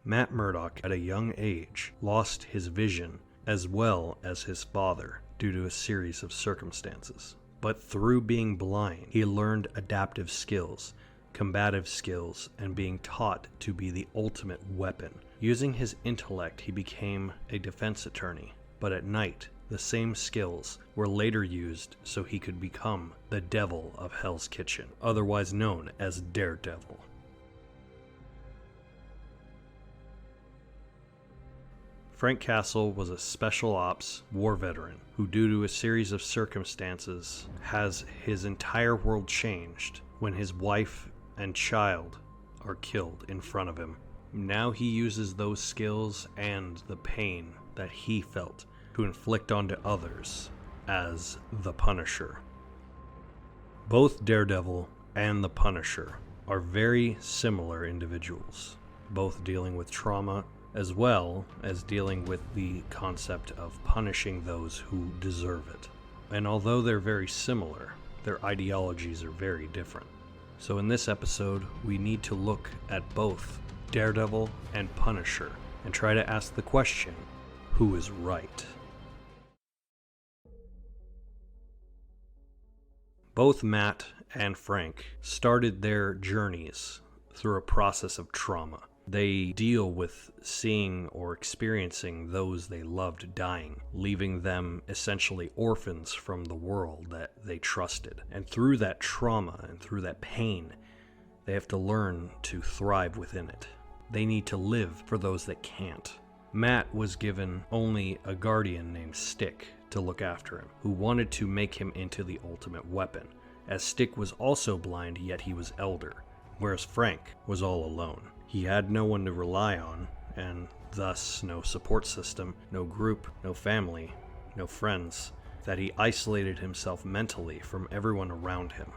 Matt Murdock, at a young age, lost his vision as well as his father due to a series of circumstances. But through being blind, he learned adaptive skills, combative skills, and being taught to be the ultimate weapon. Using his intellect, he became a defense attorney, but at night, the same skills were later used so he could become the Devil of Hell's Kitchen, otherwise known as Daredevil. Frank Castle was a special ops war veteran who, due to a series of circumstances, has his entire world changed when his wife and child are killed in front of him. Now he uses those skills and the pain that he felt to inflict onto others as the Punisher. Both Daredevil and the Punisher are very similar individuals, both dealing with trauma as well as dealing with the concept of punishing those who deserve it. And although they're very similar, their ideologies are very different. So in this episode, we need to look at both Daredevil and Punisher and try to ask the question, who is right? Both Matt and Frank started their journeys through a process of trauma. They deal with seeing or experiencing those they loved dying, leaving them essentially orphans from the world that they trusted. And through that trauma and through that pain, they have to learn to thrive within it. They need to live for those that can't. Matt was given only a guardian named Stick to look after him, who wanted to make him into the ultimate weapon, as Stick was also blind, yet he was elder, whereas Frank was all alone. He had no one to rely on, and thus no support system, no group, no family, no friends, that he isolated himself mentally from everyone around him,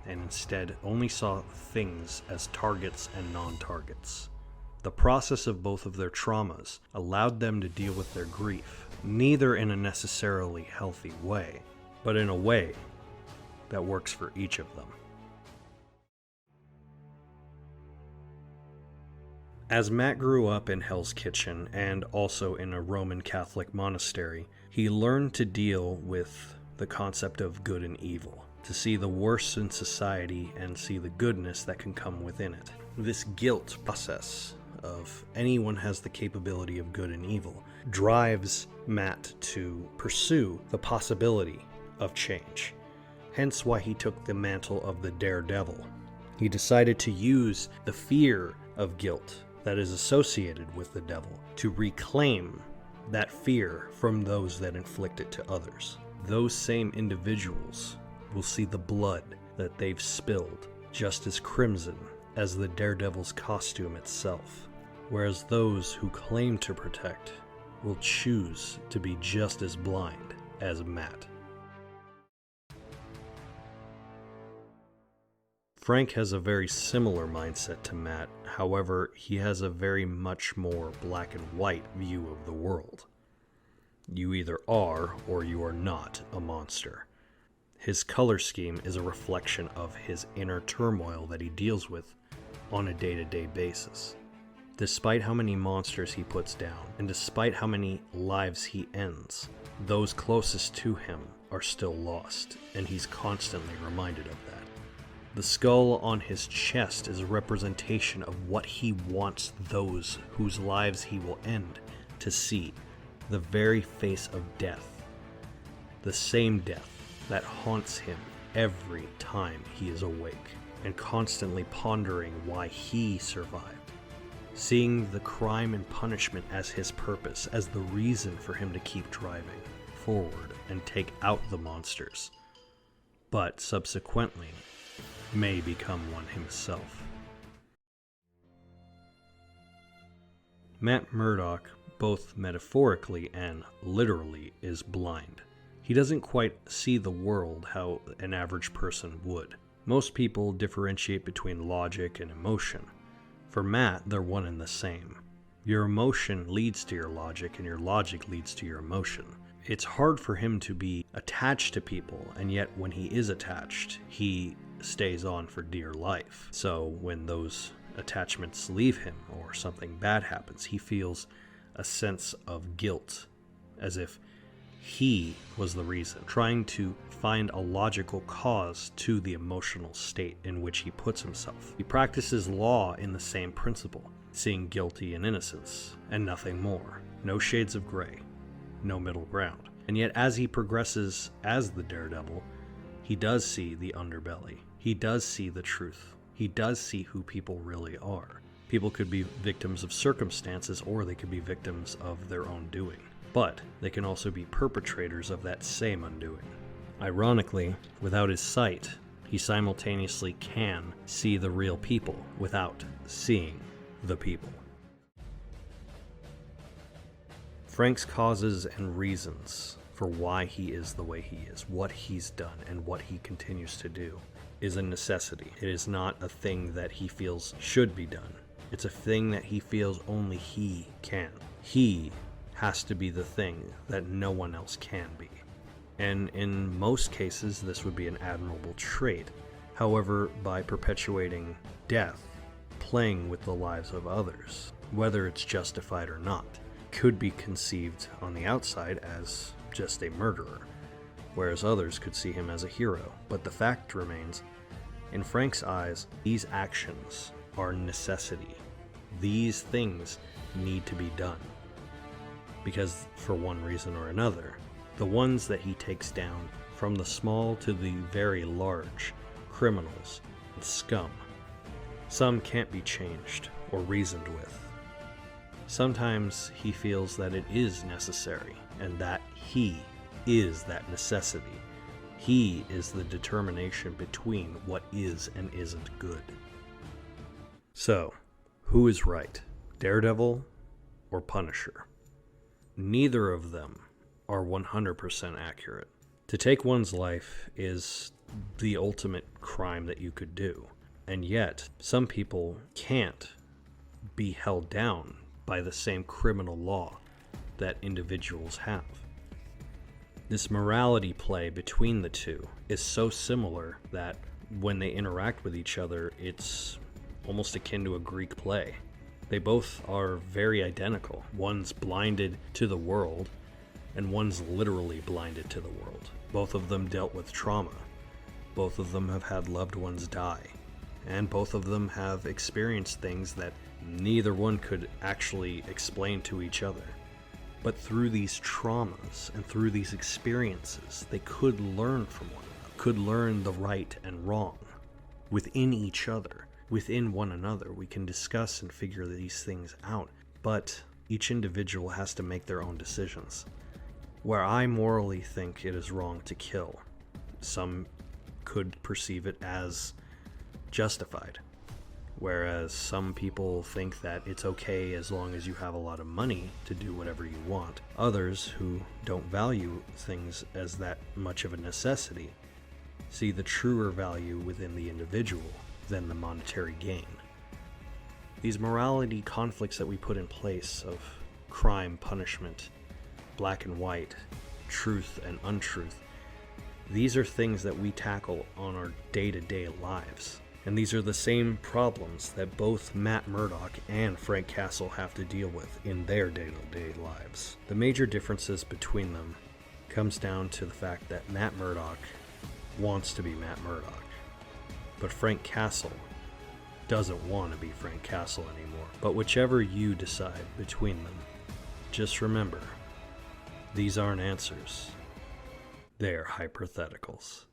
and instead only saw things as targets and non-targets. The process of both of their traumas allowed them to deal with their grief, neither in a necessarily healthy way, but in a way that works for each of them. As Matt grew up in Hell's Kitchen and also in a Roman Catholic monastery, he learned to deal with the concept of good and evil, to see the worst in society and see the goodness that can come within it. This guilt process of anyone has the capability of good and evil drives Matt to pursue the possibility of change. Hence why he took the mantle of the Daredevil. He decided to use the fear of guilt that is associated with the devil to reclaim that fear from those that inflict it to others. Those same individuals will see the blood that they've spilled just as crimson as the Daredevil's costume itself, whereas those who claim to protect will choose to be just as blind as Matt. Frank has a very similar mindset to Matt, however, he has a very much more black and white view of the world. You either are or you are not a monster. His color scheme is a reflection of his inner turmoil that he deals with on a day-to-day basis. Despite how many monsters he puts down, and despite how many lives he ends, those closest to him are still lost, and he's constantly reminded of that. The skull on his chest is a representation of what he wants those whose lives he will end to see, the very face of death, the same death that haunts him every time he is awake, and constantly pondering why he survived, seeing the crime and punishment as his purpose, as the reason for him to keep driving forward and take out the monsters, but subsequently may become one himself. Matt Murdock, both metaphorically and literally, is blind. He doesn't quite see the world how an average person would. Most people differentiate between logic and emotion. For Matt, they're one and the same. Your emotion leads to your logic, and your logic leads to your emotion. It's hard for him to be attached to people, and yet when he is attached, he stays on for dear life. So when those attachments leave him or something bad happens, he feels a sense of guilt, as if he was the reason, trying to find a logical cause to the emotional state in which he puts himself. He practices law in the same principle, seeing guilty and innocence, and nothing more. No shades of gray, no middle ground. And yet as he progresses as the Daredevil, he does see the underbelly. He does see the truth. He does see who people really are. People could be victims of circumstances, or they could be victims of their own doing. But they can also be perpetrators of that same undoing. Ironically, without his sight, he simultaneously can see the real people without seeing the people. Frank's causes and reasons for why he is the way he is, what he's done, and what he continues to do, is a necessity. It is not a thing that he feels should be done. It's a thing that he feels only he can. He has to be the thing that no one else can be. And in most cases, this would be an admirable trait. However, by perpetuating death, playing with the lives of others, whether it's justified or not, could be conceived on the outside as just a murderer, whereas others could see him as a hero. But the fact remains, in Frank's eyes, these actions are necessity. These things need to be done. Because for one reason or another, the ones that he takes down, from the small to the very large, criminals and scum, some can't be changed or reasoned with. Sometimes he feels that it is necessary, and that he is that necessity. He is the determination between what is and isn't good. So, who is right, Daredevil or Punisher? Neither of them are 100% accurate. To take one's life is the ultimate crime that you could do, and yet some people can't be held down by the same criminal law that individuals have. This morality play between the two is so similar that when they interact with each other, it's almost akin to a Greek play. They both are very identical. One's blinded to the world, and one's literally blinded to the world. Both of them dealt with trauma. Both of them have had loved ones die. And both of them have experienced things that neither one could actually explain to each other. But through these traumas and through these experiences, they could learn from one another, could learn the right and wrong within each other, within one another. We can discuss and figure these things out, but each individual has to make their own decisions. Where I morally think it is wrong to kill, some could perceive it as justified. Whereas some people think that it's okay as long as you have a lot of money to do whatever you want. Others, who don't value things as that much of a necessity, see the truer value within the individual than the monetary gain. These morality conflicts that we put in place of crime, punishment, black and white, truth and untruth, these are things that we tackle on our day-to-day lives. And these are the same problems that both Matt Murdock and Frank Castle have to deal with in their day-to-day lives. The major differences between them comes down to the fact that Matt Murdock wants to be Matt Murdock, but Frank Castle doesn't want to be Frank Castle anymore. But whichever you decide between them, just remember, these aren't answers. They're hypotheticals.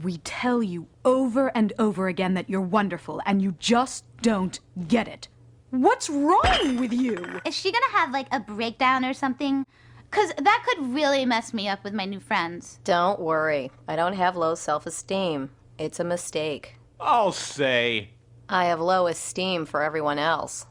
We tell you over and over again that you're wonderful, and you just don't get it. What's wrong with you? Is she gonna have, like, a breakdown or something? 'Cause that could really mess me up with my new friends. Don't worry. I don't have low self-esteem. It's a mistake. I'll say. I have low esteem for everyone else.